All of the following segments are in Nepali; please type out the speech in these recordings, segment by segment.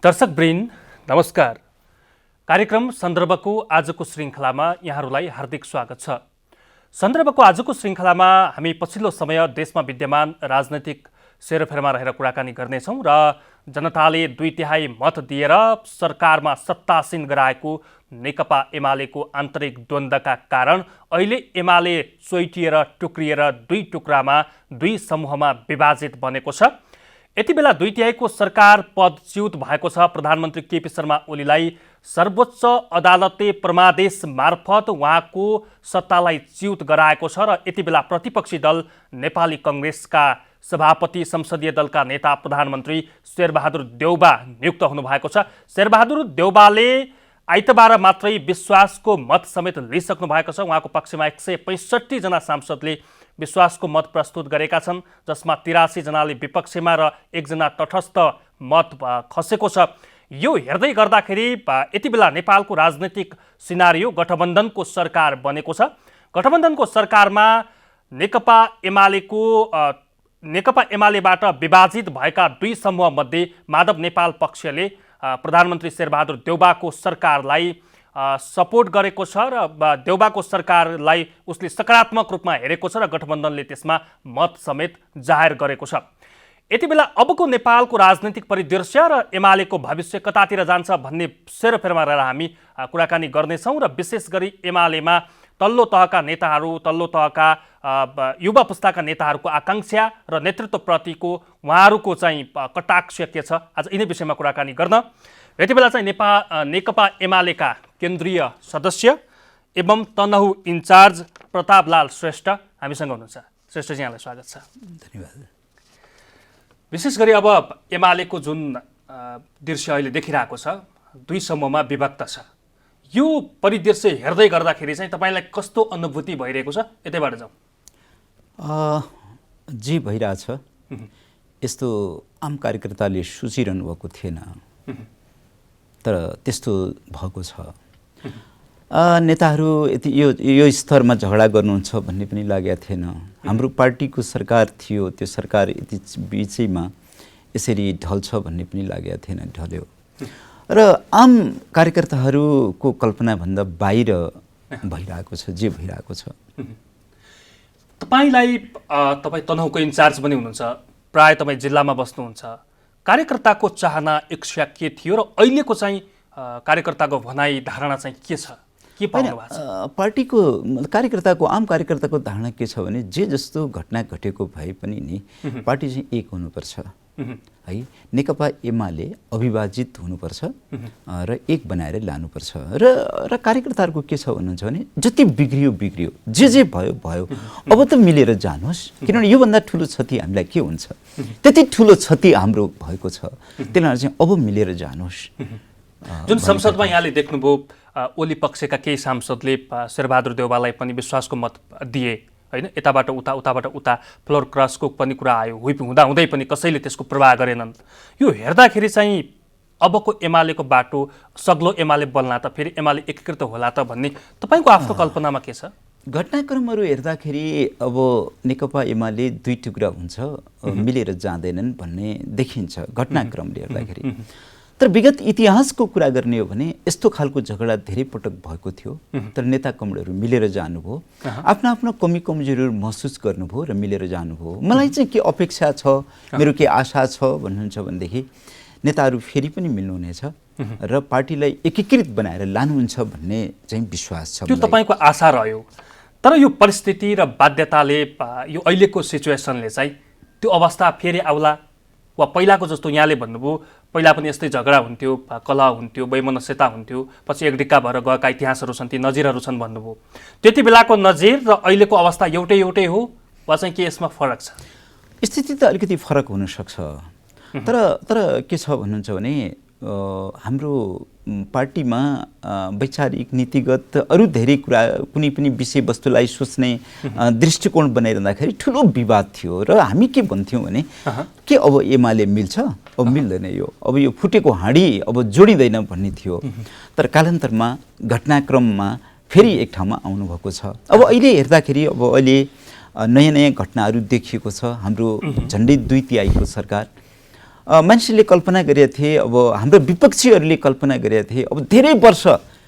दर्शकवृन्द नमस्कार। कार्यक्रम सन्दर्भको आजको श्रृङ्खलामा यहाँहरूलाई हार्दिक स्वागत छ। सन्दर्भको आजको श्रृङ्खलामा हामी पछिल्लो समय देशमा विद्यमान राजनैतिक सेरोफेरोमा रहेर कुराकानी गर्नेछौँ र जनताले 2/3 मत दिएर सरकारमा सत्तासीन गराएको नेकपा एमालेको आन्तरिक द्वन्द्वका कारण अहिले एमाले चोइटिएर टुक्रिएर दुई टुक्रामा दुई समूहमा विभाजित बनेको छ। यति बेला 2/3 को सरकार पद च्युत भएको छ। प्रधानमन्त्री केपी शर्मा ओलीलाई सर्वोच्च अदालतले परमादेश मार्फत उहाँको सत्तालाई च्युत गराएको छ र यति बेला प्रतिपक्षी दल नेपाली कांग्रेसका सभापति संसदीय दलका नेता प्रधानमन्त्री शेरबहादुर देउबा नियुक्त हुनुभएको छ। शेरबहादुर देउबाले आइतबार मात्रै विश्वासको मत समेत लिइसक्नु भएको छ। उहाँको पक्षमा 165 जना सांसदले विश्वासको मत प्रस्तुत गरेका छन्, जसमा 83 जनाले विपक्षमा र 1 जना तटस्थ मत खसेको छ। यो हेर्दै गर्दाखेरि यति बेला नेपालको राजनीतिक सिनारियो गठबन्धनको सरकार बनेको छ। गठबन्धनको सरकारमा नेकपा एमालेबाट विभाजित भएका दुई समूह मध्ये माधव नेपाल पक्षले प्रधानमन्त्री शेरबहादुर देउबाको सरकारलाई सपोर्ट गरेको छ र देउबाको सरकारलाई उसले सकारात्मक रूपमा हेरेको छ र गठबन्धनले त्यसमा मत समेत जाहेर गरेको छ। यति बेला अबको नेपालको राजनीतिक परिदृश्य र एमालेको भविष्य कतातिर जान्छ भन्ने सेरोफेरोमा रहेर हामी कुराकानी गर्नेछौँ र विशेष गरी एमालेमा तल्लो तहका नेताहरू, तल्लो तहका युवा पुस्ताका नेताहरूको आकांक्षा र नेतृत्वप्रतिको उहाँहरूको चाहिँ कटाक्ष के छ, आज यिनै विषयमा कुराकानी गर्न यति बेला चाहिँ नेकपा एमालेका केन्द्रीय सदस्य एवं तनहु इन्चार्ज प्रतापलाल श्रेष्ठ हामीसँग हुनुहुन्छ। श्रेष्ठजी, यहाँलाई स्वागत छ। धन्यवाद। विशेष गरी अब एमालेको जुन दृश्य अहिले देखिरहेको छ, दुई समूहमा विभक्त छ, यो परिदृश्य हेर्दै गर्दाखेरि चाहिँ तपाईँलाई कस्तो अनुभूति भइरहेको छ? यतैबाट जाउँ। जे भइरहेछ यस्तो आम कार्यकर्ताले सोचिरहनु भएको थिएन, तर त्यस्तो भएको छ। नेताहरू यति यो स्तरमा झगडा गर्नुहुन्छ भन्ने पनि लागेको थिएन। हाम्रो पार्टीको सरकार थियो, त्यो सरकार यति बिचैमा यसरी ढल्छ भन्ने पनि लागेको थिएन, ढल्यो। र आम कार्यकर्ताहरूको कल्पनाभन्दा बाहिर भइरहेको छ, जे भइरहेको छ। तपाईँ तनहुको इन्चार्ज पनि हुनुहुन्छ, प्राय तपाईँ जिल्लामा बस्नुहुन्छ। कार्यकर्ताको चाहना, इच्छा के थियो र अहिलेको चाहिँ कार्यकर्ताको भनाइ धारणा चाहिँ के छ? के पाउनु भएको छ? पार्टीको कार्यकर्ताको, आम कार्यकर्ताको धारणा के छ भने जे जस्तो घटना घटेको भए पनि नि पार्टी चाहिँ एक हुनुपर्छ है। नेकपा एमाले अविभाजित हुनुपर्छ र एक बनाएर लानुपर्छ। र कार्यकर्ताहरूको के छ भन्नुहुन्छ भने जति बिग्रियो बिग्रियो, जे भयो भयो, अब त मिलेर जानुहोस्, किनभने योभन्दा ठुलो क्षति हामीलाई के हुन्छ? त्यति ठुलो क्षति हाम्रो भएको छ, त्यसले गर्दा चाहिँ अब मिलेर जानुहोस्। जुन संसदमा यहाँले देख्नुभयो, ओली पक्षका केही सांसदले शेरबहादुर देउबालाई पनि विश्वासको मत दिए होइन, यताबाट उता उताबाट उता फ्लोर क्रसको पनि कुरा आयो, हुइप हुँदै पनि कसैले त्यसको प्रवाह गरेनन्। यो हेर्दाखेरि चाहिँ अबको एमालेको बाटो सग्लो एमाले बन्ला त फेरि एमाले एकीकृत होला त भन्ने तपाईँको आफ्नो कल्पनामा के छ? घटनाक्रमहरू हेर्दाखेरि अब नेकपा एमाले दुई टुक्रा हुन्छ, मिलेर जाँदैनन् भन्ने देखिन्छ घटनाक्रमले हेर्दाखेरि। तर विगत इतिहासको कुरा गर्ने हो भने यस्तो खालको झगडा धेरै पटक भएको थियो, तर नेता कमरेडहरू मिलेर जानुभयो, आफ्नो आफ्नो कमी कमजोरीहरू महसुस गर्नुभयो र मिलेर जानुभयो। मलाई चाहिँ के अपेक्षा छ, मेरो के आशा छ भन्नुहुन्छ भनेदेखि नेताहरू फेरि पनि मिल्नुहुनेछ र पार्टीलाई एकीकृत बनाएर लानुहुन्छ भन्ने चाहिँ विश्वास छ। त्यो तपाईँको आशा रह्यो, तर यो परिस्थिति र बाध्यताले, यो अहिलेको सिचुएसनले चाहिँ त्यो अवस्था फेरि आउला वा पहिलाको जस्तो? यहाँले भन्नुभयो पहिला पनि यस्तै झगडा हुन्थ्यो, कलह हुन्थ्यो, वैमनस्यता हुन्थ्यो, पछि एकडिक्का भएर गएका इतिहासहरू छन्, ती नजिरहरू छन् भन्नुभयो। त्यति बेलाको नजिर र अहिलेको अवस्था एउटै हो वा चाहिँ के यसमा फरक छ? स्थिति त अलिकति फरक हुनसक्छ, तर के छ भन्नुहुन्छ भने हाम्रो पार्टीमा वैचारिक नीतिगत अरू धेरै कुरा, कुनै पनि विषयवस्तुलाई सोच्ने दृष्टिकोण बनाइरहँदाखेरि ठुलो विवाद थियो र हामी के भन्थ्यौँ भने के अब एमाले मिल्छ, अब मिल्दैन, अब यो फुटेको हाँडी अब जोडिँदैन भन्ने थियो। तर कालान्तरमा घटनाक्रममा फेरि एक ठाउँमा आउनुभएको छ। अब अहिले हेर्दाखेरि अब अहिले नयाँ नयाँ घटनाहरू देखिएको छ। हाम्रो झन्डै 2/3 सरकार मान्छेले कल्पना गरेका थिए, अब हाम्रो विपक्षीहरूले कल्पना गरेका थिए, अब धेरै वर्ष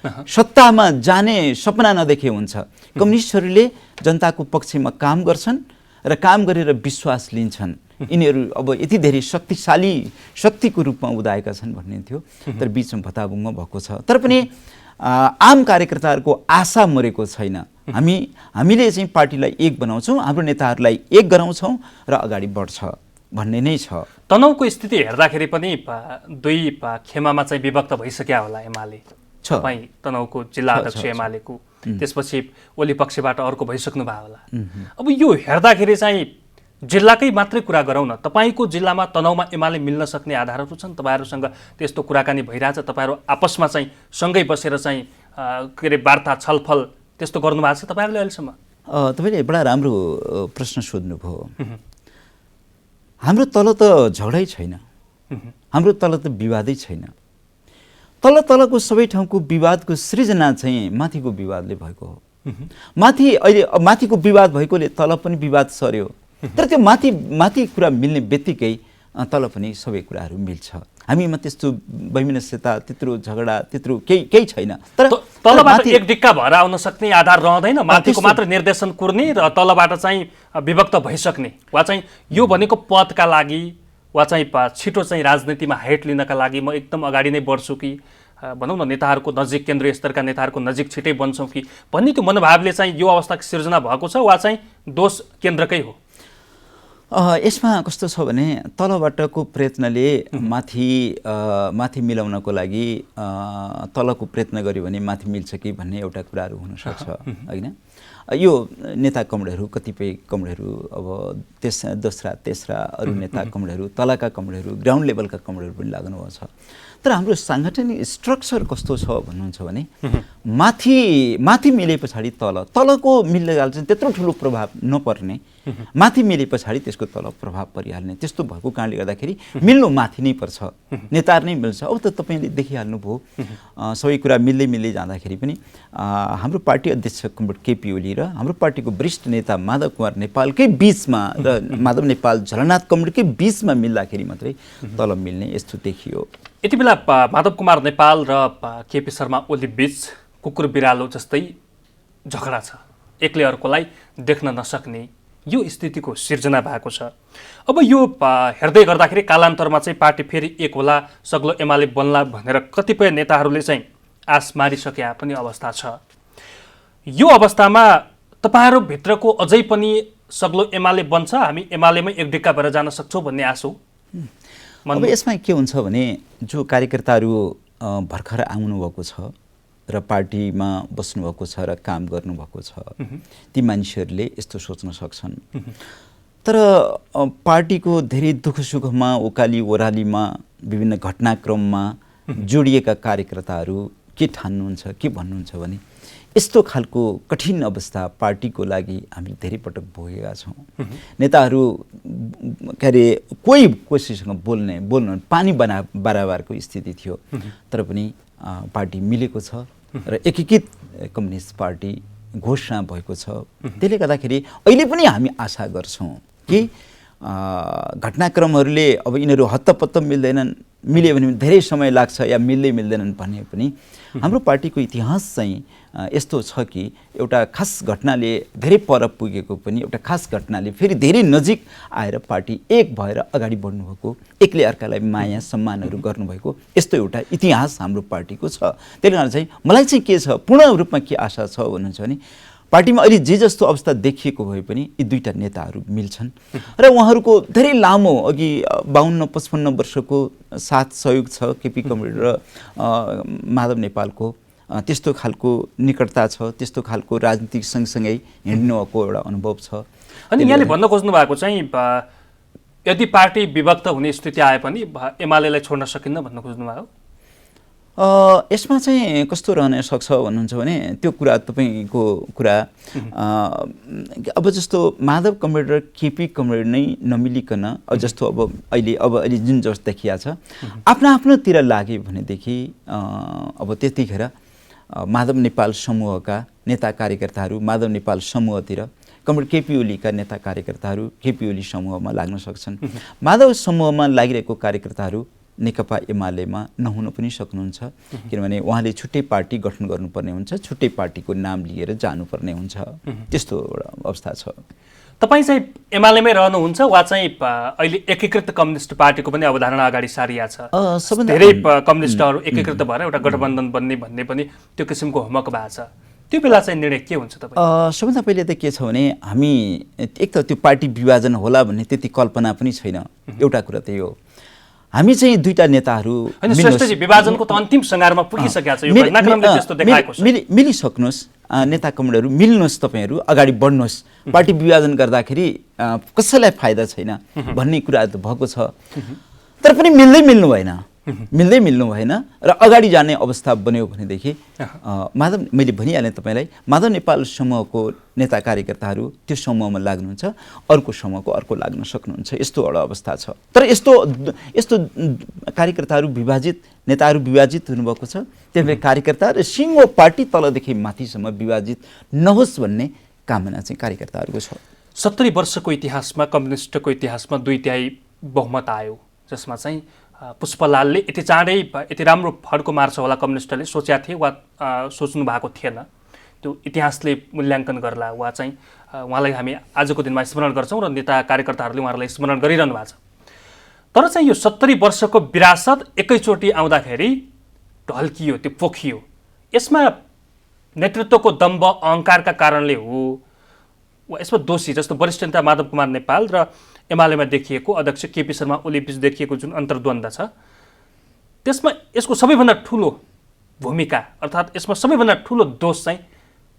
सत्तामा जाने सपना नदेखे हुन्छ। कम्युनिस्टहरूले जनताको पक्षमा काम गर्छन् र काम गरेर विश्वास लिन्छन्, यिनीहरू अब यति धेरै शक्तिशाली शक्तिको रूपमा उदाएका छन् भन्ने थियो। तर बिचमा भताभुङ्ग भएको छ। तर पनि आम कार्यकर्ताहरूको आशा मरेको छैन। हामीले चाहिँ पार्टीलाई एक बनाउँछौँ, हाम्रो नेताहरूलाई एक गराउँछौँ र अगाडि बढ्छ भन्ने नै छ। तनहुको स्थिति हेर्दाखेरि पनि दुई खेमामा चाहिँ विभक्त भइसक्यो होला एमाले। तपाईँ तनहुको जिल्ला अध्यक्ष एमालेको, त्यसपछि ओली पक्षबाट अर्को भइसक्नु भयो होला। अब यो हेर्दाखेरि चाहिँ जिल्लाकै मात्रै कुरा गरौँ न, तपाईँको जिल्लामा तनहुमा एमाले मिल्न सक्ने आधारहरू छन्? तपाईँहरूसँग त्यस्तो कुराकानी भइरहेछ? तपाईँहरू आपसमा चाहिँ सँगै बसेर चाहिँ के अरे वार्ता छलफल त्यस्तो गर्नुभएको छ तपाईँहरूले अहिलेसम्म? तपाईँले बडा राम्रो प्रश्न सोध्नुभयो। हाम्रो तल त झगडै छैन, हाम्रो तल त विवादै छैन। तलको सबै ठाउँको विवादको सृजना चाहिँ माथिको विवादले भएको हो। माथिको विवाद भएकोले तल पनि विवाद सर्यो। तर त्यो माथि कुरा मिल्ने बित्तिकै तल पनि सबै कुराहरू मिल्छ। हामीमा त्यस्तो वैमनस्यता, त्यत्रो झगडा, त्यत्रो केही छैन। तर तलबाट एक डिक्का भएर आउन सक्ने आधार रहँदैन? माथिको मात्र निर्देशन कुर्ने र तलबाट चाहिँ विभक्त भइसक्ने, वा चाहिँ यो भनेको पदका लागि वा चाहिँ छिटो चाहिँ राजनीतिमा हाइट लिनका लागि म एकदम अगाडि नै बढ्छु कि भनौँ न नेताहरूको नजिक, केन्द्रीय स्तरका नेताहरूको नजिक छिटै बन्छौँ कि भन्ने त्यो मनोभावले चाहिँ यो अवस्थाको सिर्जना भएको छ, वा चाहिँ दोष केन्द्रकै हो? यसमा कस्तो छ भने तलबाटको प्रयत्नले माथि मिलाउनको लागि तलको प्रयत्न गर्यो भने माथि मिल्छ कि भन्ने एउटा कुराहरू हुनसक्छ होइन। यो नेता कमरेडहरू, कतिपय कमरेडहरू, अब दोस्रा तेस्रा अरू नेता कमरेडहरू, तलका कमरेडहरू, ग्राउन्ड लेभलका कमरेडहरू पनि लाग्नुभएको छ। तर हाम्रो साङ्गठनिक स्ट्रक्चर कस्तो छ भन्नुहुन्छ भने माथि मिले पछाडि तलको मिल्ने गाल चाहिँ त्यत्रो ठुलो प्रभाव नपर्ने, माथि मिले पछाडि त्यसको तल प्रभाव परिहाल्ने, त्यस्तो भएको कारणले गर्दाखेरि मिल्नु माथि नै पर्छ, नेताहरू नै मिल्छ। अब त तपाईँले देखिहाल्नुभयो सबै कुरा मिल्दै जाँदाखेरि पनि हाम्रो पार्टी अध्यक्ष कमरेड केपी ओली र हाम्रो पार्टीको वरिष्ठ नेता माधव कुमार नेपालकै बिचमा र माधव नेपाल झलनाथ कमरेडकै बिचमा मिल्दाखेरि मात्रै तल मिल्ने यस्तो देखियो। यति बेला माधव कुमार नेपाल र केपी शर्मा ओली बीच कुकुर बिरालो जस्तै झगडा छ, एकले अर्कोलाई देख्न नसक्ने यो स्थितिको सिर्जना भएको छ। अब यो हेर्दै गर्दाखेरि कालान्तरमा चाहिँ पार्टी फेरि एक होला, सग्लो एमाले बन्ला भनेर कतिपय नेताहरूले चाहिँ आश मारिसकेका पनि अवस्था छ। यो अवस्थामा तपाईँहरूभित्रको अझै पनि सग्लो एमाले बन्छ, हामी एमालेमै एक डिक्का भएर जान सक्छौँ भन्ने आश हो? अब यसमा के हुन्छ भने जो कार्यकर्ताहरू भर्खर आउनुभएको छ र पार्टीमा बस्नुभएको छ र काम गर्नुभएको छ, ती मान्छेहरूले यस्तो सोच्न सक्छन्। तर पार्टीको धेरै दुःख सुखमा, ओकाली ओह्रालीमा, विभिन्न घटनाक्रममा जोडिएका कार्यकर्ताहरू के ठान्नुहुन्छ, के भन्नुहुन्छ भने यस्तो खालको कठिन अवस्था पार्टीको लागि हामीले धेरै पटक भोगेका छौँ। नेताहरू के अरे कोहीसँग बोल्न पानी बराबरको स्थिति थियो। तर पनि पार्टी मिलेको छ र एकीकृत कम्युनिस्ट पार्टी घोषणा भएको छ। त्यसले गर्दाखेरि अहिले पनि हामी आशा गर्छौँ कि घटनाक्रमहरूले अब यिनीहरू हत्तपत्त मिल्यो भने धेरै समय लाग्छ या मिल्दैनन् भने पनि हाम्रो पार्टीको इतिहास चाहिँ यस्तो छ कि एउटा खास घटनाले धेरै पर पुगेको पनि एउटा खास घटनाले फेरि धेरै नजिक आएर पार्टी एक भएर अगाडि बढ्नुभएको, एकले अर्कालाई माया सम्मानहरू गर्नुभएको यस्तो एउटा इतिहास हाम्रो पार्टीको छ। त्यसले गर्दा चाहिँ मलाई चाहिँ के छ, पूर्ण रूपमा के आशा छ भन्नुहुन्छ भने पार्टीमा अहिले जे जस्तो अवस्था देखिएको भए पनि यी दुईटा नेताहरू मिल्छन् र उहाँहरूको धेरै लामो अघि 52-55 वर्षको साथ सहयोग छ केपी कमरेड र माधव नेपालको। त्यस्तो खालको निकटता छ, त्यस्तो खालको राजनीतिक सँगसँगै हिँड्नुको एउटा अनुभव छ। अनि यहाँले भन्न खोज्नु भएको चाहिँ यदि पार्टी विभक्त हुने स्थिति आए पनि एमालेलाई छोड्न सकिन्न भन्न खोज्नुभयो? यसमा चाहिँ कस्तो रहन सक्छ भन्नुहुन्छ भने त्यो कुरा तपाईँको कुरा अब जस्तो माधव कमरेड र केपी कमरेड नै नमिलिकन जस्तो अब अहिले जुन जस्तो देखिया छ आफ्नो लागे भनेदेखि अब त्यतिखेर माधव नेपाल समूहका नेता कार्यकर्ताहरू माधव नेपाल समूहतिर, कमरेड केपी ओलीका नेता कार्यकर्ताहरू केपी ओली समूहमा लाग्न सक्छन्। माधव समूहमा लागिरहेको कार्यकर्ताहरू नेकपा एमालेमा नहुन पनि सक्नुहुन्छ, किनभने उहाँले छुट्टै पार्टी गठन गर्नुपर्ने हुन्छ, छुट्टै पार्टीको नाम लिएर जानुपर्ने हुन्छ, त्यस्तो एउटा अवस्था छ। तपाईँ चाहिँ एमालेमै रहनुहुन्छ वा चाहिँ अहिले एकीकृत कम्युनिस्ट पार्टीको पनि अवधारणा अगाडि सारिया छ? धेरै कम्युनिस्टहरू एकीकृत भएर एउटा गठबन्धन बन्ने भन्ने पनि त्यो किसिमको होमवर्क भएको छ, त्यो बेला चाहिँ निर्णय के हुन्छ तपाईँ? सबभन्दा पहिले त के छ भने हामी एक त त्यो पार्टी विभाजन होला भन्ने त्यति कल्पना पनि छैन। एउटा कुरा त्यही हो, हामी चाहिँ दुईटा नेताहरू विभाजनको त अन्तिम सङ्घारमा पुगिसकेका छ, यो घटनाक्रमले त्यस्तो देखाएको छ। मिलिसक्नुहोस्, नेता कमरेडहरू मिल्नुहोस्, तपाईँहरू अगाडि बढ्नुहोस्, पार्टी विभाजन गर्दाखेरि कसैलाई फाइदा छैन भन्ने कुरा त भएको छ। तर पनि मिल्नु भएन र अगाडि जाने अवस्था बन्यो भनेदेखि माधव, मैले भनिहालेँ तपाईँलाई, माधव नेपाल समूहको नेता कार्यकर्ताहरू त्यो समूहमा लाग्नुहुन्छ, अर्को समूहको अर्को लाग्न सक्नुहुन्छ, यस्तो एउटा अवस्था छ। तर यस्तो कार्यकर्ताहरू विभाजित, नेताहरू विभाजित हुनुभएको छ, त्यही भएर कार्यकर्ता र सिङ्गो पार्टी तलदेखि माथिसम्म विभाजित नहोस् भन्ने कामना चाहिँ कार्यकर्ताहरूको छ। 70 वर्षको इतिहासमा, कम्युनिस्टको इतिहासमा 2/3 बहुमत आयो, जसमा चाहिँ पुष्पलालले यति चाँडै यति राम्रो फड्को मार्छ होला कम्युनिस्टले सोचेका थिए वा सोच्नु भएको थिएन, त्यो इतिहासले मूल्याङ्कन गर्ला वा चाहिँ उहाँलाई हामी आजको दिनमा स्मरण गर्छौँ र नेता कार्यकर्ताहरूले उहाँहरूलाई स्मरण गरिरहनु भएको छ। तर चाहिँ यो 70 वर्षको विरासत एकैचोटि आउँदाखेरि ढल्कियो, त्यो पोखियो। यसमा नेतृत्वको दम्भ अहङ्कारका कारणले हो वा यसमा दोषी जस्तो वरिष्ठ नेता माधव कुमार नेपाल र एमालेमा देखिएको अध्यक्ष केपी शर्मा ओली बीच देखिएको जुन अन्तर्द्वन्द छ, त्यसमा यसको सबैभन्दा ठुलो भूमिका अर्थात् यसमा सबैभन्दा ठुलो दोष चाहिँ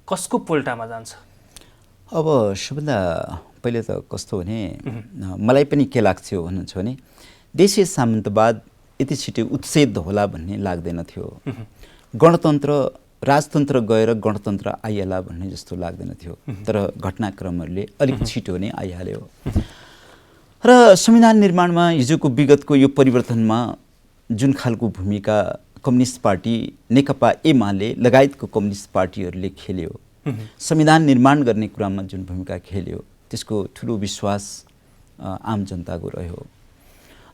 कसको पोल्टामा जान्छ? अब सबभन्दा पहिले त कस्तो भने मलाई पनि के लाग्थ्यो भन्नुहुन्छ भने देशीय सामन्तवाद यति छिटो उच्छेद होला भन्ने लाग्दैन थियो। गणतन्त्र, राजतन्त्र गएर गणतन्त्र आइहाल्ला भन्ने जस्तो लाग्दैन थियो। तर घटनाक्रमहरूले अलिक छिटो नै आइहाल्यो र संविधान निर्माणमा हिजोको विगतको यो परिवर्तनमा जुन खालको भूमिका कम्युनिस्ट पार्टी, नेकपा एमाले लगायतको कम्युनिस्ट पार्टीहरूले खेल्यो, संविधान निर्माण गर्ने कुरामा जुन भूमिका खेल्यो, त्यसको ठुलो विश्वास आम जनताको रह्यो।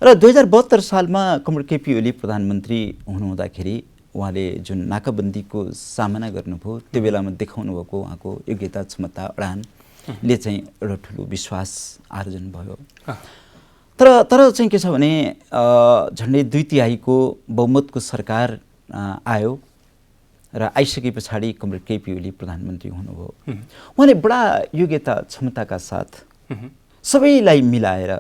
र 2072 सालमा कमरेड केपी ओली प्रधानमन्त्री हुनुहुँदाखेरि उहाँले जुन नाकाबन्दीको सामना गर्नुभयो, त्यो बेलामा देखाउनु भएको उहाँको योग्यता, क्षमता, अडानले चाहिँ एउटा ठुलो विश्वास आर्जन भयो। तर चाहिँ के छ भने झन्डै 2/3 बहुमतको सरकार आयो र आइसके पछाडि कमरेड केपी ओली प्रधानमन्त्री हुनुभयो। उहाँले बडा योग्यता, क्षमताका साथ सबैलाई मिलाएर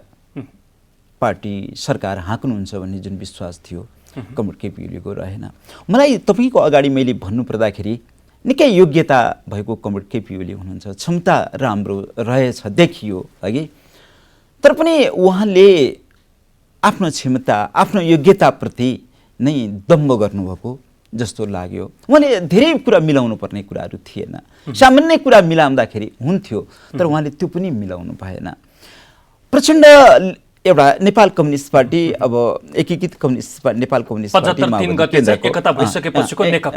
पार्टी सरकार हाँक्नुहुन्छ भन्ने जुन विश्वास थियो कमरेड केपी ओलीको रहेन। मलाई तपाईँको अगाडि मैले भन्नु पर्दाखेरि निकै योग्यता भएको कमरेड केपी ओली हुनुहुन्छ, क्षमता राम्रो रहेछ देखियो अघि, तर पनि उहाँले आफ्नो क्षमता, आफ्नो योग्यताप्रति नै दम्भ गर्नुभएको जस्तो लाग्यो। उहाँले धेरै कुरा मिलाउनु पर्ने कुराहरू थिएन, सामान्य कुरा मिलाउँदाखेरि हुन्थ्यो, तर उहाँले त्यो पनि मिलाउनु भएन। प्रचण्ड एउटा नेपाल कम्युनिस्ट पार्टी, अब एकीकृत कम्युनिस्ट नेपाल कम्युनिस्ट पार्टी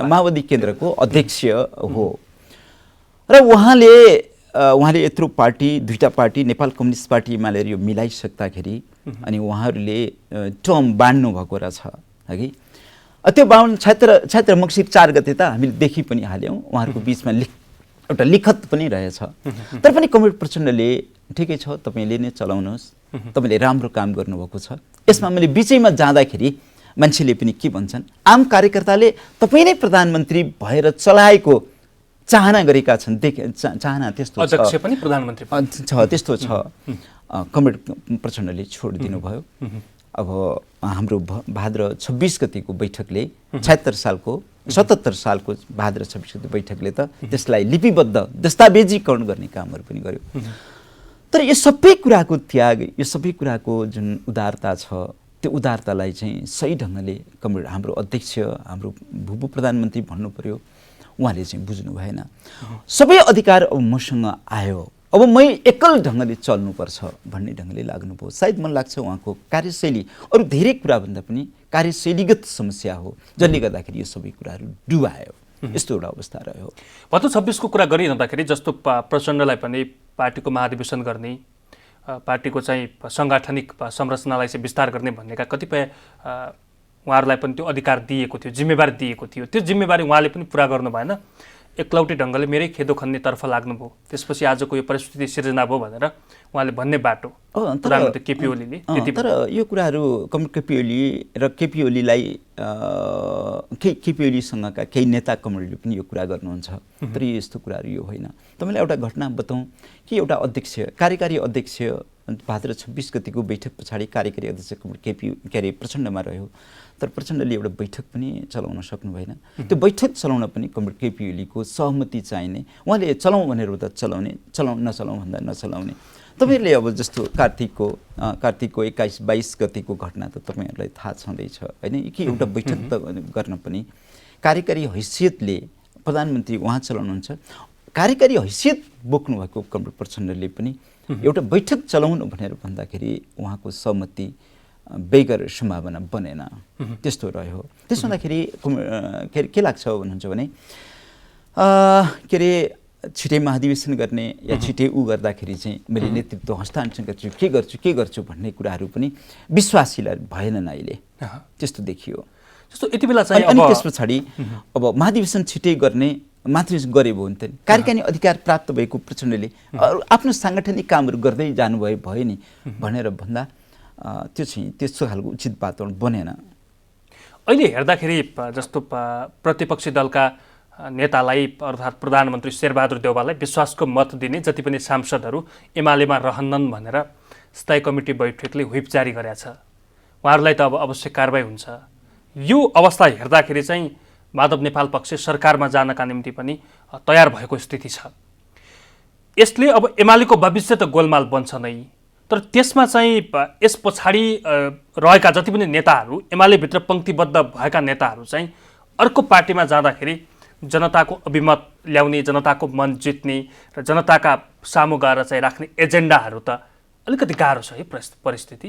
माओवादी केन्द्रको अध्यक्ष हो र उहाँले यत्रो पार्टी, दुईटा party, Nepal communist party UML यो मिलाइसक्दाखेरि अनि उहाँहरूले टर्म बाँड्नु भएको रहेछ हगि। त्यो बाहुन क्षेत्र मक्सिर 4 गते त हामीले देखि पनि हाल्यौँ, उहाँहरूको बिचमा एउटा लिखत पनि रहेछ। तर पनि कमरेड प्रचण्डले ठिकै छ, तपाईँले नै चलाउनुहोस्, तपाईँले राम्रो काम गर्नुभएको छ। यसमा मैले बिचैमा जाँदाखेरि मान्छेले पनि के भन्छन्, आम कार्यकर्ताले तपाईँ नै प्रधानमन्त्री भएर चलाएको चाहना गरेका छन्, चाहना त्यस्तो अध्यक्ष पनि प्रधानमन्त्री छ, त्यस्तो छ। कमरेड प्रचण्डले छोडिदिनु भयो। अब हाम्रो भाद्र 26 गतिको बैठकले 77 सालको भाद्र 26 गति बैठकले त त्यसलाई लिपिबद्ध दस्तावेजीकरण गर्ने कामहरू पनि गर्यो। तर यो सबै कुराको त्याग, यो सबै कुराको जुन उदारता छ, त्यो उदारतालाई चाहिँ सही ढङ्गले कमरेड हाम्रो अध्यक्ष, हाम्रो भूपू प्रधानमन्त्री भन्नु पर्यो, उहाँले चाहिँ बुझ्नु भएन। सबै अधिकार अब मसँग आयो, अब मै एकल ढङ्गले चल्नुपर्छ भन्ने ढङ्गले लाग्नुभयो। सायद मलाई लाग्छ उहाँको कार्यशैली अरू धेरै कुराभन्दा पनि कार्यशैलीगत समस्या हो, जसले गर्दाखेरि यो सबै कुराहरू डुबायो, यस्तो एउटा अवस्था रह्यो। भदौ 26 को कुरा गरिरहँदाखेरि जस्तो प्रचण्डलाई पनि पार्टीको महाधिवेशन गर्ने, पार्टीको चाहिँ साङ्गठनिक संरचनालाई चाहिँ विस्तार गर्ने भन्नेका कतिपय उहाँहरूलाई पनि त्यो अधिकार दिएको थियो, जिम्मेवारी दिएको थियो। त्यो जिम्मेवारी उहाँले पनि पुरा गर्नु भएन, एकलौटी ढङ्गले मेरै खेदो खन्नेतर्फ लाग्नुभयो। त्यसपछि आजको यो परिस्थिति सिर्जना भयो भनेर उहाँले भन्ने बाटो प्रधानमन्त्री केपी ओलीले। तर यो कुराहरू कमरेड केपी ओली र केपी ओलीलाई केपी ओलीसँगका केही नेता कमरेडले पनि यो कुरा गर्नुहुन्छ। तर यस्तो कुराहरू यो होइन। तपाईँलाई एउटा घटना बताउँ कि एउटा अध्यक्ष, कार्यकारी अध्यक्ष भाद्र 26 गतिको बैठक पछाडि कार्यकारी अध्यक्ष कमरेड प्रचण्डमा रह्यो। तर प्रचण्डले एउटा बैठक पनि चलाउन सक्नु भएन। त्यो बैठक चलाउन पनि कमरेड केपी ओलीको सहमति चाहिने। उहाँले चलाउँ भनेर त चलाउने, नचलाउँ भन्दा नचलाउने। तपाईँहरूले अब जस्तो कार्तिकको 21-22 गतिको घटना त तपाईँहरूलाई थाहा छँदैछ होइन, कि एउटा बैठक त गर्न पनि कार्यकारी हैसियतले प्रधानमन्त्री उहाँ चलाउनुहुन्छ, कार्यकारी हैसियत बोक्नुभएको कमरेड प्रचण्डले पनि एउटा बैठक चलाउनु भनेर भन्दाखेरि उहाँको सहमति बेगर सम्भावना बनेन, त्यस्तो रह्यो। त्यसो हुँदाखेरि के लाग्छ भन्नुहुन्छ भने के अरे छिटै महाधिवेशन गर्ने या छिटै गर्दाखेरि चाहिँ मैले नेतृत्व हस्तान्तरण गर्छु के गर्छु भन्ने कुराहरू पनि विश्वासीलाई भएनन् अहिले, त्यस्तो देखियो। जस्तो यति बेला चाहिँ अनि त्यस पछाडि अब महाधिवेशन छिटै गर्ने मात्रै गरे भयो नि त, कार्यकारी अधिकार प्राप्त भएको प्रचण्डले आफ्नो साङ्गठनिक कामहरू गर्दै जानुभयो भयो नि भनेर भन्दा त्यो चाहिँ त्यस्तो खालको उचित वातावरण बनेन। अहिले हेर्दाखेरि जस्तो प्रतिपक्षी दलका नेतालाई अर्थात् प्रधानमन्त्री शेरबहादुर देउवालाई विश्वासको मत दिने जति पनि सांसदहरू एमालेमा रहन्नन् भनेर स्थायी कमिटी बैठकले व्हिप जारी गरेका छ। उहाँहरूलाई त अब अवश्य कारबाही हुन्छ। यो अवस्था हेर्दाखेरि चाहिँ माधव नेपाल पक्ष सरकारमा जानका निम्ति पनि तयार भएको स्थिति छ। यसले अब एमालेको भविष्य त गोलमाल बन्छ नै, तर त्यसमा चाहिँ यस पछाडि रहेका जति पनि नेताहरू, एमालेभित्र पङ्क्तिबद्ध भएका नेताहरू चाहिँ अर्को पार्टीमा जाँदाखेरि जनताको अभिमत ल्याउने, जनताको मन जित्ने र जनताका सामु गएर चाहिँ राख्ने एजेन्डाहरू त अलिकति गाह्रो छ है परिस्थिति।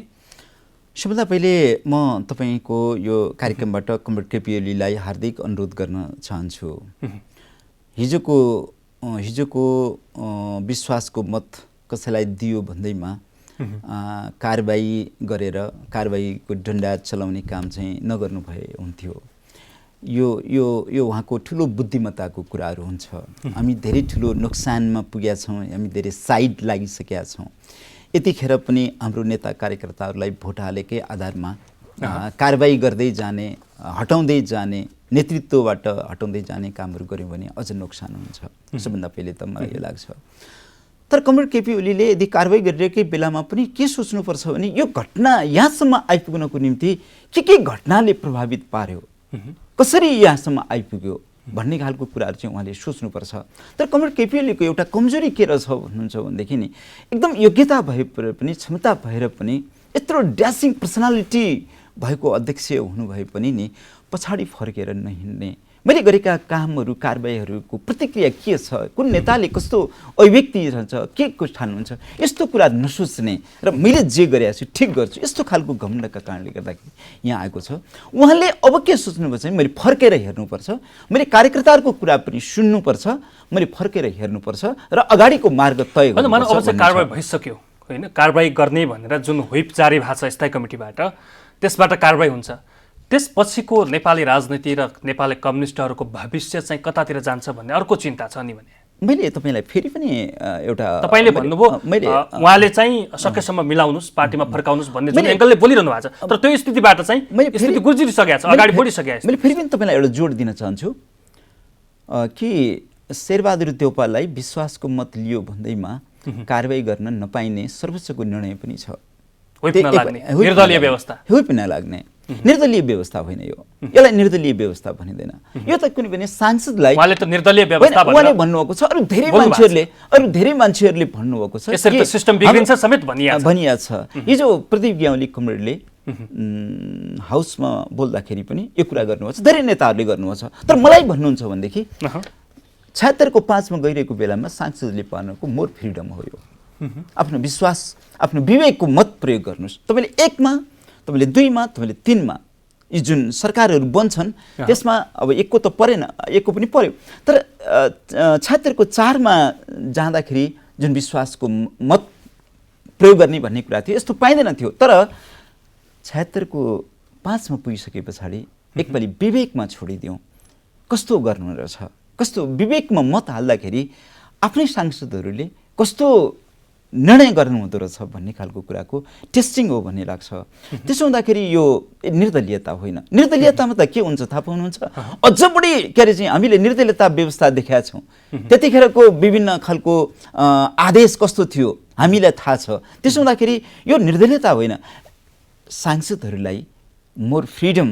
सबभन्दा पहिले म तपाईँको यो कार्यक्रमबाट कमरेड केपी ओलीलाई हार्दिक अनुरोध गर्न चाहन्छु। हिजोको विश्वासको मत कसैलाई दियो भन्दैमा कारबाही गरेर कारबाहीको डन्डा चलाउने काम चाहिँ नगर्नु भए हुन्थ्यो। यो उहाँको ठुलो बुद्धिमत्ताको कुराहरू हुन्छ। हामी धेरै ठुलो नोक्सानमा पुगेका छौँ, हामी धेरै साइड लागिसकेका छौँ। यतिखेर पनि हाम्रो नेता कार्यकर्ताहरूलाई भोट हालेकै आधारमा कारबाही गर्दै जाने, हटाउँदै जाने, नेतृत्वबाट हटाउँदै जाने कामहरू गऱ्यौँ भने अझ नोक्सान हुन्छ। सबभन्दा पहिले त मलाई यो लाग्छ। तर कमरेड केपी ओलीले यदि कारबाही गरिरहेकै बेलामा पनि के सोच्नुपर्छ भने यो घटना यहाँसम्म आइपुग्नको निम्ति के घटनाले प्रभावित पार्यो, कसरी यहाँसम्म आइपुग्यो भन्ने खालको कुराहरू चाहिँ उहाँले सोच्नुपर्छ। तर कमरेड केपी ओलीको एउटा कमजोरी के रहेछ भन्नुहुन्छ भनेदेखि नि एकदम योग्यता भए पनि, क्षमता भएर पनि, यत्रो ड्यासिङ पर्सनालिटी भएको अध्यक्ष हुनुभए पनि नि पछाडि फर्केर नहिँड्ने, मैले गरेका कामहरू कारबाहीहरूको प्रतिक्रिया के छ, कुन नेताले कस्तो अभिव्यक्ति रहन्छ, के ठान्नुहुन्छ, यस्तो कुरा नसोच्ने र मैले जे गरेको छु ठिक गर्छु यस्तो खालको घमण्डका कारणले गर्दाखेरि यहाँ आएको छ। उहाँले अब के सोच्नुभयो चाहिँ मैले फर्केर हेर्नुपर्छ, मैले कार्यकर्ताहरूको कुरा पनि सुन्नुपर्छ, मैले फर्केर हेर्नुपर्छ र अगाडिको मार्ग तय गर्नुपर्छ। अब चाहिँ कारबाही भइसक्यो होइन, कारबाही गर्ने भनेर जुन व्हिप जारी भएको छ स्थायी कमिटीबाट, त्यसबाट कारबाही हुन्छ। त्यसपछिको नेपाली राजनीति र नेपाली कम्युनिस्टहरूको भविष्य चाहिँ कतातिर जान्छ भन्ने अर्को चिन्ता छ नि भने मैले तपाईँलाई फेरि पनि एउटा तपाईँले भन्नुभयो उहाँले चाहिँ सकेसम्म मिलाउनुस्, पार्टीमा फर्काउनुस् भन्ने जुन एङ्गलले बोलिरहनु भएको छ, तर त्यो स्थितिबाट चाहिँ स्थिति गुज्रिसकेको छ, अगाडि बढिसकेको छ। मैले फेरि पनि तपाईँलाई एउटा जोड दिन चाहन्छु कि शेरबहादुर देउपालाई विश्वासको मत लियो भन्दैमा कारबाही गर्न नपाइने सर्वोच्चको निर्णय पनि छ। निर्दलीय व्यवस्था व्हिप नलाग्ने निर्दलीय व्यवस्था होइन, यसलाई निर्दलीय व्यवस्था भनिँदैन। यो त कुनै पनि सांसदलाई उहाँले त निर्दलीय व्यवस्था उहाँले भन्नुभएको छ, अरू धेरै मान्छेहरूले भन्नुभएको छ, यसरी त सिस्टम बिग्रिन्छ समेत भनिया छ। हिजो प्रदीप ग्यावाली कमरेडले हाउसमा बोल्दाखेरि पनि यो कुरा गर्नुभएको छ, धेरै नेताहरूले गर्नुभएको छ। तर मलाई भन्नुहुन्छ भनेदेखि 76 को 5 मा गइरहेको बेलामा सांसदले पार्नको मोर फ्रिडम हो यो। आफ्नो विश्वास, आफ्नो विवेकको मत प्रयोग गर्नुहोस्। तपाईँले 1 मा, तपाईँले 2 मा, तपाईँले 3 मा यी जुन सरकारहरू बन्छन् त्यसमा अब 1 को त परेन, 1 को पनि पर्यो, तर 76 को 4 मा जाँदाखेरि जुन विश्वासको मत प्रयोग गर्ने भन्ने कुरा थियो यस्तो पाइँदैन थियो। तर 76को 5 मा पुगिसके पछाडि एकपालि विवेकमा छोडिदिउँ, कस्तो गर्नु रहेछ, कस्तो विवेकमा मत हाल्दाखेरि आफ्नै सांसदहरूले कस्तो निर्णय गर्नुहुँदो रहेछ भन्ने खालको कुराको टेस्टिङ हो भन्ने लाग्छ। त्यसो हुँदाखेरि यो निर्दलीयता होइन। निर्दलीयतामा त के हुन्छ थाहा पाउनुहुन्छ, अझ बढी के अरे चाहिँ हामीले निर्दलीयता व्यवस्था देखाएका छौँ। त्यतिखेरको विभिन्न खालको आदेश कस्तो थियो हामीलाई थाहा छ। त्यसो हुँदाखेरि यो निर्दलीयता होइन, सांसदहरूलाई मोर फ्रिडम,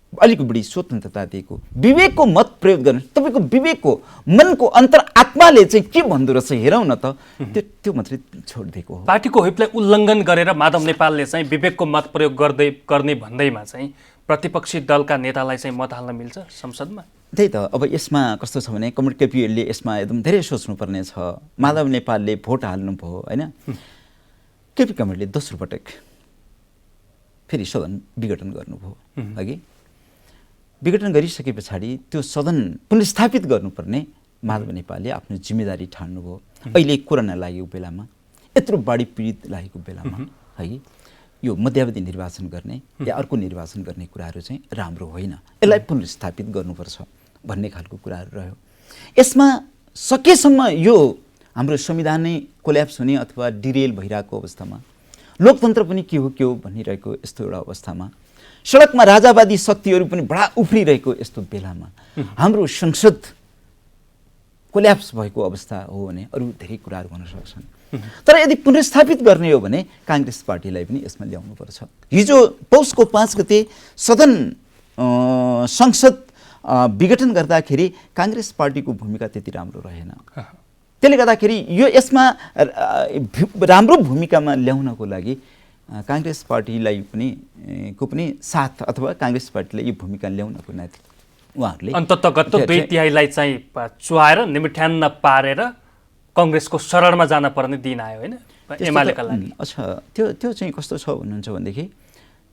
अलिक बढी स्वतन्त्रता दिएको, विवेकको मत प्रयोग गर्नु। तपाईँको विवेकको मनको अन्तरआत्माले चाहिँ के भन्दो रहेछ हेरौँ न त, त्यो मात्रै छोडिदिएको हो। पार्टीको व्हिपलाई उल्लङ्घन गरेर माधव नेपालले चाहिँ विवेकको मत प्रयोग गर्ने भन्दैमा चाहिँ प्रतिपक्षी दलका नेतालाई चाहिँ मत हाल्न मिल्छ संसदमा? त्यही त। अब यसमा कस्तो छ भने कमरेड केपी ओलीले यसमा एकदम धेरै सोच्नुपर्ने छ। माधव नेपालले भोट हाल्नुभयो होइन, केपी कमरेडले दोस्रो पटक फेरि सदन विघटन गर्नुभयो। अघि विघटन गरिसके पछाडि त्यो सदन पुनर्स्थापित गर्नुपर्ने माधव नेपालले आफ्नो जिम्मेदारी ठान्नुभयो। अहिले कोरोना लागेको बेलामा, यत्रो बाढी पीडित लागेको बेलामा है यो मध्यावधि निर्वाचन गर्ने या अर्को निर्वाचन गर्ने कुराहरू चाहिँ राम्रो होइन, यसलाई पुनर्स्थापित गर्नुपर्छ भन्ने खालको कुराहरू रह्यो। यसमा सकेसम्म यो हाम्रो संविधान नै कोल्याप्स हुने अथवा डिरेल भइरहेको अवस्थामा, लोकतन्त्र पनि के हो भनिरहेको यस्तो एउटा अवस्थामा, सडकमा राजावादी शक्तिहरू पनि बडा उफ्रिरहेको यस्तो बेलामा हाम्रो संसद कोल्याप्स भएको अवस्था हो भने अरू धेरै कुराहरू हुन सक्छन्। तर यदि पुनर्स्थापित गर्ने हो भने काङ्ग्रेस पार्टीलाई पनि यसमा ल्याउनुपर्छ। हिजो पौषको 5 गते सदन संसद विघटन गर्दाखेरि काङ्ग्रेस पार्टीको भूमिका त्यति राम्रो रहेन। त्यसले गर्दाखेरि यो यसमा राम्रो भूमिकामा ल्याउनको लागि काङ्ग्रेस पार्टीलाई पनि साथ अथवा काङ्ग्रेस पार्टीलाई यो भूमिका ल्याउनको निम्ति उहाँहरूले अन्ततगत 2/3 चाहिँ चुहाएर निमिठ्यान्न पारेर कङ्ग्रेसको शरणमा जान पर्ने दिन आयो होइन एमालेका लागि। अच्छा, त्यो चाहिँ कस्तो छ भन्नुहुन्छ भनेदेखि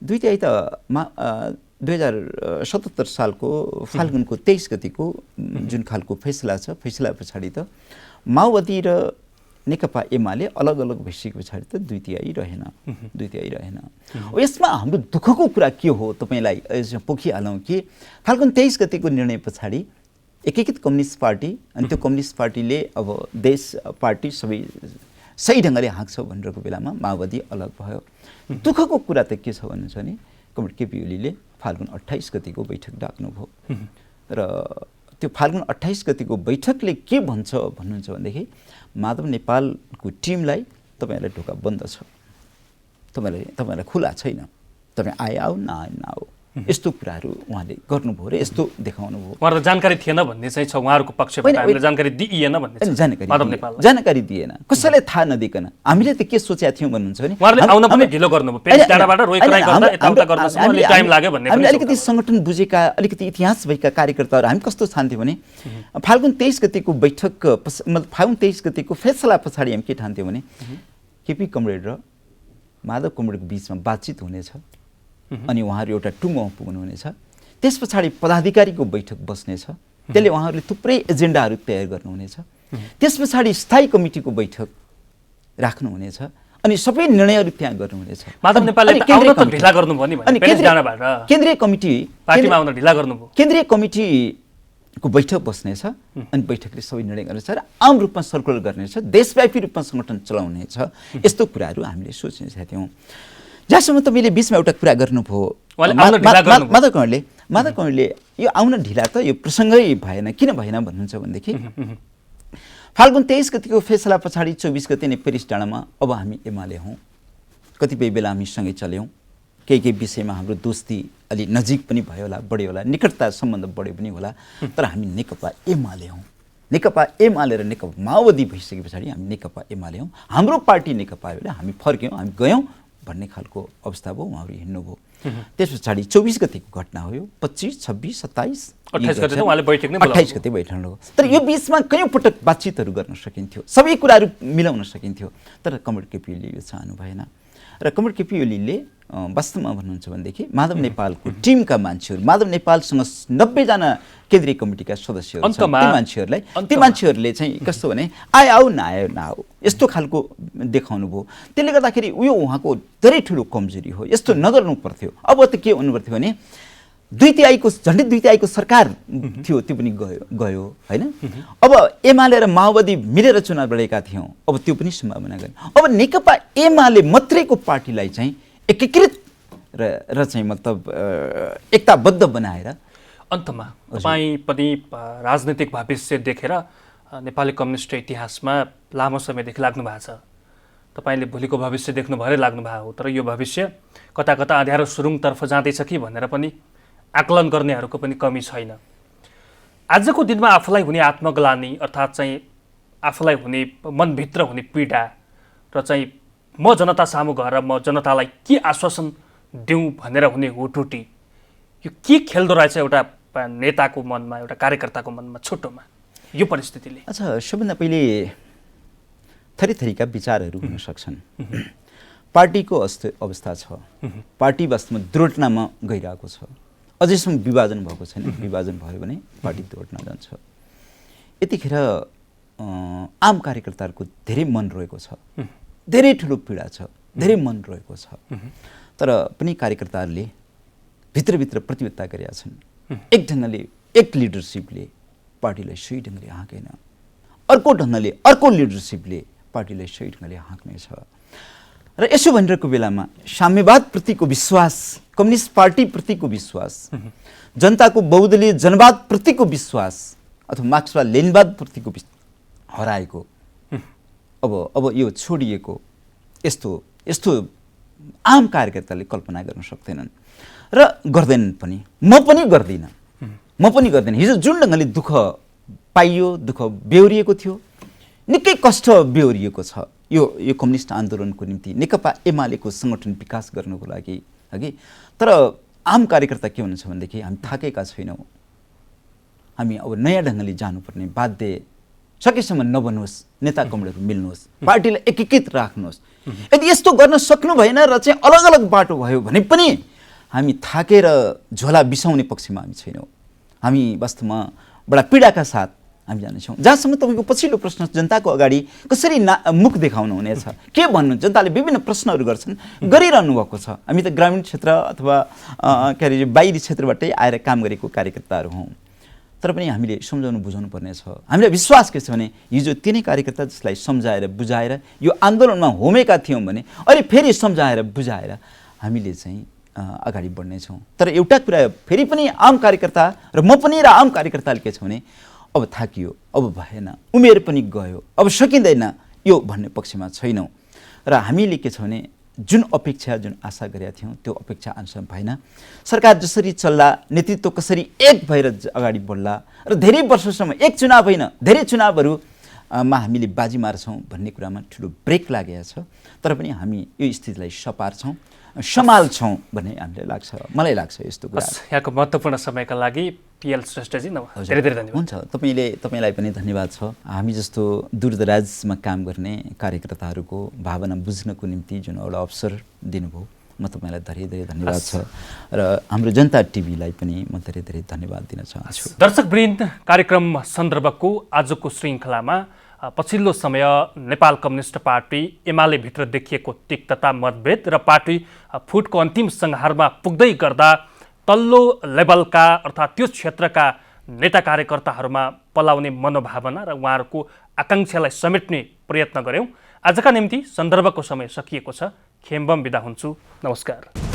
2/3 त 2077 सालको फाल्गुनको 23 गतिको जुन खालको फैसला छ, फैसला पछाडि त माओवादी र नेकपा एमाले अलग अलग भइसके पछाडि त 2/3 रहेन। यसमा हाम्रो दुःखको कुरा के हो तपाईँलाई पोखिहालौँ कि फाल्गुन 23 गतिको निर्णय पछाडि एकीकृत कम्युनिस्ट पार्टी अनि त्यो कम्युनिस्ट पार्टीले अब देश पार्टी सबै सही ढङ्गले हाँक्छ भनिरहेको बेलामा माओवादी अलग भयो। दुःखको कुरा त के छ भन्नुहुन्छ भने कमरेड केपी ओलीले फाल्गुन 28 गतिको बैठक डाक्नुभयो र त्यो फाल्गुन 28 गतिको बैठकले के भन्छ भन्नुहुन्छ भनेदेखि माधव नेपालको टिमलाई तपाईँहरूलाई ढोका बन्द छ, तपाईँहरूलाई खुला छैन, तपाईँ आए आऊ नआए नआऊ, यस्तो कुराहरू उहाँले गर्नुभयो र यस्तो देखाउनु भयो। उहाँहरूलाई जानकारी थिएन भन्ने चाहिँ छ, उहाँहरूको पक्षबाट हामीले जानकारी दिइएन भन्ने छ। जानकारी दिएन, कसैलाई थाहा नदिकन हामीले त के सोचेका थियौँ भन्नुहुन्छ भने उहाँहरूले आउन पनि ढिलो गर्नुभयो, पेरिस डाँडाबाट रोइकराइ गर्दा यताउता गर्दासम्म अलि टाइम लाग्यो भन्ने। हामीले अलिकति सङ्गठन बुझेका, अलिकति इतिहास भएका कार्यकर्ताहरू हामी कस्तो ठान्थ्यौँ भने फाल्गुन 23 गतिको बैठक मतलब फाल्गुन 23 गतिको फैसला पछाडि हामी के ठान्थ्यौँ भने केपी कमरेड र माधव कमरेडको बिचमा बातचित हुनेछ अनि उहाँहरू एउटा टुङ्गोमा पुग्नुहुनेछ। त्यस पछाडि पदाधिकारीको बैठक बस्नेछ, त्यसले उहाँहरूले थुप्रै एजेन्डाहरू तयार गर्नुहुनेछ। त्यस पछाडि स्थायी कमिटीको बैठक राख्नुहुनेछ अनि सबै निर्णयहरू त्यहाँ गर्नुहुनेछ। माधव नेपालले आउन त ढिला गर्नुभयो नि भने पेरिस डाँडाबाट केन्द्रीय कमिटी पार्टीमा आउन ढिला गर्नुभयो। केन्द्रीय कमिटीको बैठक बस्नेछ अनि बैठकले सबै निर्णय गर्नेछ र आम रूपमा सर्कुलर गर्नेछ, देशव्यापी रूपमा सङ्गठन चलाउनेछ। यस्तो कुराहरू हामीले सोचेका थियौँ। जहाँसम्म तपाईँले बिचमा एउटा कुरा गर्नुभयो माधव कमरेडले यो आउन ढिला त यो प्रसङ्गै भएन, किन भएन भन्नुहुन्छ भनेदेखि फाल्गुन 23 गतिको फैसला पछाडि 24 गते नै पेरिस डाँडामा अब हामी एमाले हौँ, कतिपय बेला हामी सँगै चल्यौँ, केही विषयमा हाम्रो दोस्ती अलि नजिक पनि भयो होला, बढ्यो होला, निकटता सम्बन्ध बढ्यो पनि होला, तर हामी नेकपा एमाले हौँ। नेकपा एमाले र नेकपा माओवादी भइसके पछाडि हामी नेकपा एमाले हौँ, हाम्रो पार्टी नेकपा हो, हामी फर्क्यौँ, हामी गयौँ भन्ने खालको अवस्था भयो। उहाँहरू हिँड्नुभयो। त्यस पछाडि 24 गतिको घटना हो यो, 25, 26, 27, 28 गते उहाँले बैठक नै 28 गते बैठक हो। तर यो बिचमा कयौँ पटक बातचितहरू गर्न सकिन्थ्यो, सबै कुराहरू मिलाउन सकिन्थ्यो, तर कमरेड केपी ओलीले यो चाहनु भएन र कमरेड केपी ओलीले वास्तवमा भन्नुहुन्छ भनेदेखि माधव नेपालको टिमका मान्छेहरू, माधव नेपालसँग 90 जना केन्द्रीय कमिटीका सदस्यहरू छन्, ती मान्छेहरूले चाहिँ कस्तो भने आऊ नआऊ यस्तो खालको देखाउनु भयो। त्यसले गर्दाखेरि उयो उहाँको धेरै ठुलो कमजोरी हो, यस्तो नगर्नु पर्थ्यो। अब त के हुनु पर्थ्यो भने झन्डै 2 तिहाईको सरकार थियो, त्यो पनि गयो हैन। अब एमाले र माओवादी मिलेर चुनाव लडेका थियौँ, अब त्यो पनि सम्भावना गरे। अब नेकपा एमाले मात्रैको पार्टीलाई चाहिँ एकीकृत र चाहिँ मतलब एकताबद्ध बनाएर अन्तमा तपाईँ पनि राजनीतिक भविष्य देखेर नेपाली कम्युनिस्ट इतिहासमा लामो समयदेखि लाग्नु भएको छ। तपाईँले भोलिको भविष्य देख्नु भएरै लाग्नु भएको हो, तर यो भविष्य कता कता अँध्यारो सुरुङतर्फ जाँदैछ कि भनेर पनि आकलन गर्नेहरूको पनि कमी छैन। आजको दिनमा आफूलाई हुने आत्मग्लानी अर्थात् चाहिँ आफूलाई हुने मनभित्र हुने पीडा र चाहिँ म जनता सामु गएर म जनतालाई के आश्वासन दिउँ भनेर हुने हुटुटी, यो के खेल्दो रहेछ एउटा नेताको मनमा, एउटा कार्यकर्ताको मनमा छोटोमा यो परिस्थितिले? अच्छा, सबभन्दा पहिले थरीथरीका विचारहरू हुन सक्छन्। पार्टीको अवस्था छ, पार्टी वास्तवमा दुर्घटनामा गइरहेको छ, अझैसम्म विभाजन भएको छैन। विभाजन भयो भने पार्टी दुर्घटना जान्छ। यतिखेर आम कार्यकर्ताहरूको धेरै मन रोएको छ, धेरै ठुलो पीडा छ, धेरै मन रोएको छ। तर पनि कार्यकर्ताहरूले भित्रभित्र प्रतिबद्धता गरेका छन्। एक ढङ्गले, एक लिडरसिपले पार्टीलाई सही ढङ्गले हाँकेन, अर्को ढङ्गले अर्को लिडरसिपले पार्टीलाई सही ढङ्गले हाँक्नेछ। र यसो भनिरहेको बेलामा साम्यवादप्रतिको विश्वास, कम्युनिस्ट पार्टीप्रतिको विश्वास, जनताको बहुदलीय जनवादप्रतिको विश्वास अथवा मार्क्सवाद लेनिनवादप्रतिको हराएको, अब यो छोडिएको यस्तो आम कार्यकर्ताले कल्पना गर्न सक्दैनन् र गर्दैनन् पनि। म पनि गर्दिनँ। हिजो जुन ढङ्गले दुःख पाइयो, दुःख बेहोरिएको थियो, निकै कष्ट बेहोरिएको छ यो कम्युनिस्ट आन्दोलनको निम्ति, नेकपा एमालेको सङ्गठन विकास गर्नको लागि हगि। तर आम कार्यकर्ता के हुनुहुन्छ भनेदेखि हामी थाकेका छैनौँ। हामी अब नयाँ ढङ्गले जानुपर्ने बाध्य, सकेसम्म नबन्नुहोस्, नेता कमरेडहरू मिल्नुहोस्, पार्टीलाई एकीकृत राख्नुहोस्। यदि यस्तो गर्न सक्नु भएन र चाहिँ अलग अलग बाटो भयो भने पनि हामी थाकेर झोला बिसाउने पक्षमा हामी छैनौँ। हामी वास्तवमा बडा पीडाका साथ हामी जानेछौँ। जहाँसम्म तपाईँको पछिल्लो प्रश्न, जनताको अगाडि कसरी मुख देखाउनु हुनेछ, के भन्नु, जनताले विभिन्न प्रश्नहरू गरिरहनु भएको छ। हामी त ग्रामीण क्षेत्र अथवा के अरे बाहिरी क्षेत्रबाटै आएर काम गरेको कार्यकर्ताहरू हौँ। तर पनि हामीले सम्झाउनु बुझाउनु पर्नेछ। हामीलाई विश्वास के छ भने हिजो तिनै कार्यकर्ता जसलाई सम्झाएर बुझाएर यो आन्दोलनमा होमेका थियौँ भने अहिले फेरि सम्झाएर बुझाएर हामीले चाहिँ अगाडि बढ्नेछौँ। तर एउटा कुरा फेरि पनि आम कार्यकर्ता र म पनि र आम कार्यकर्ताले के छ भने अब थाकियो, अब भएन, उमेर पनि गयो, अब सकिँदैन यो भन्ने पक्षमा छैनौँ। र हामीले के छ भने जुन अपेक्षा, जुन आशा गरेका थियौँ त्यो अपेक्षा अनुसार भएन। सरकार जसरी चल्ला, नेतृत्व कसरी एक भएर अगाडि बढ्ला र धेरै वर्षसम्म एक चुनाव होइन धेरै चुनावहरूमा हामीले बाजी मार्छौँ भन्ने कुरामा ठुलो ब्रेक लागेको छ। तर पनि हामी यो स्थितिलाई सम्हाल्छौँ भन्ने हामीलाई लाग्छ, मलाई लाग्छ यस्तो कुरा। यहाँको महत्त्वपूर्ण समयका लागि पिएल श्रेष्ठजी धेरै धेरै धन्यवाद। हुन्छ, तपाईँलाई पनि धन्यवाद छ। हामी जस्तो दूरदराजमा काम गर्ने कार्यकर्ताहरूको भावना बुझ्नको निम्ति जुन एउटा अवसर दिनुभयो, म तपाईँलाई धेरै धेरै धन्यवाद छ र हाम्रो जनता टिभीलाई पनि म धेरै धेरै धन्यवाद दिन चाहन्छु। दर्शकवृन्द, कार्यक्रम सन्दर्भको आजको श्रृङ्खलामा पछिल्लो समय नेपाल कम्युनिस्ट पार्टी एमाले भित्र देखिएको तिक्तता, मतभेद र पार्टी फुटको अन्तिम संहारमा पुग्दै गर्दा तल्लो लेभलका अर्थात् त्यो क्षेत्रका नेता कार्यकर्ताहरूमा पलाउने मनोभावना र उहाँहरूको आकाङ्क्षालाई समेट्ने प्रयत्न गऱ्यौँ। आजका निम्ति सन्दर्भको समय सकिएको छ। खेम्बम बिदा हुन्छु। नमस्कार।